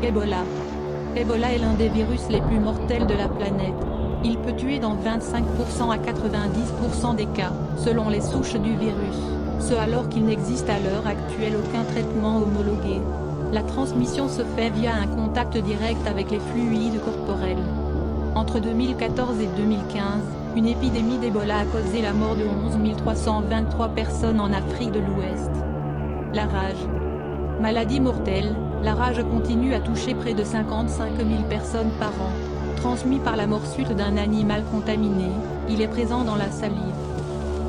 Ebola. Ebola est l'un des virus les plus mortels de la planète. Il peut tuer dans 25% à 90% des cas, selon les souches du virus, ce alors qu'il n'existe à l'heure actuelle aucun traitement homologué. La transmission se fait via un contact direct avec les fluides corporels. Entre 2014 et 2015, une épidémie d'Ebola a causé la mort de 11 323 personnes en Afrique de l'Ouest. La rage. Maladie mortelle, la rage continue à toucher près de 55 000 personnes par an. Transmis par la morsure d'un animal contaminé, il est présent dans la salive.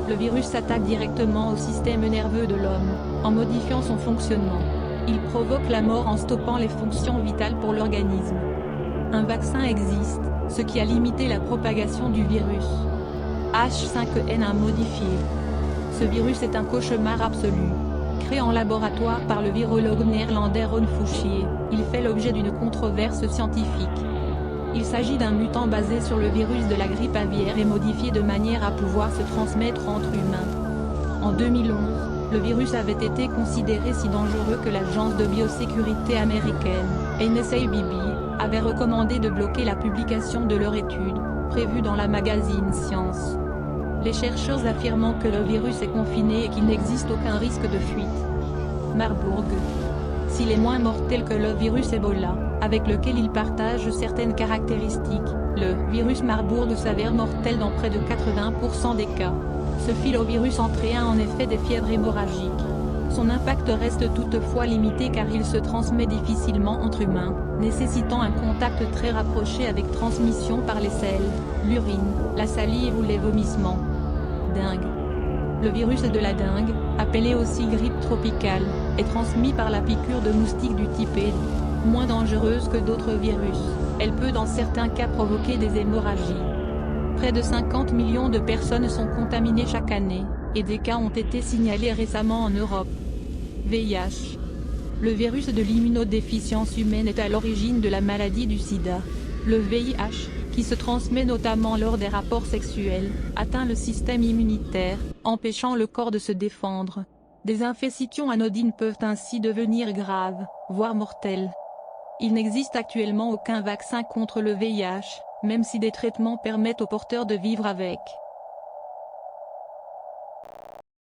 Le virus s'attaque directement au système nerveux de l'homme, en modifiant son fonctionnement. Il provoque la mort en stoppant les fonctions vitales pour l'organisme. Un vaccin existe, ce qui a limité la propagation du virus. H5N1 modifié. Ce virus est un cauchemar absolu. Créé en laboratoire par le virologue néerlandais Ron Fouchier, il fait l'objet d'une controverse scientifique. Il s'agit d'un mutant basé sur le virus de la grippe aviaire et modifié de manière à pouvoir se transmettre entre humains. En 2011, le virus avait été considéré si dangereux que l'agence de biosécurité américaine, NSABB, avait recommandé de bloquer la publication de leur étude, prévue dans la magazine Science. Les chercheurs affirmant que le virus est confiné et qu'il n'existe aucun risque de fuite. Marburg. S'il est moins mortel que le virus Ebola, avec lequel il partage certaines caractéristiques, le virus Marburg s'avère mortel dans près de 80% des cas. Ce filovirus entraîne en effet des fièvres hémorragiques. Son impact reste toutefois limité car il se transmet difficilement entre humains, nécessitant un contact très rapproché avec transmission par les selles, l'urine, la salive ou les vomissements. Dengue. Le virus de la dengue, appelé aussi grippe tropicale, est transmis par la piqûre de moustiques du type E. Moins dangereuse que d'autres virus, elle peut dans certains cas provoquer des hémorragies. Près de 50 millions de personnes sont contaminées chaque année, et des cas ont été signalés récemment en Europe. VIH. Le virus de l'immunodéficience humaine est à l'origine de la maladie du sida. Le VIH, qui se transmet notamment lors des rapports sexuels, atteint le système immunitaire, empêchant le corps de se défendre. Des infections anodines peuvent ainsi devenir graves, voire mortelles. Il n'existe actuellement aucun vaccin contre le VIH, même si des traitements permettent aux porteurs de vivre avec.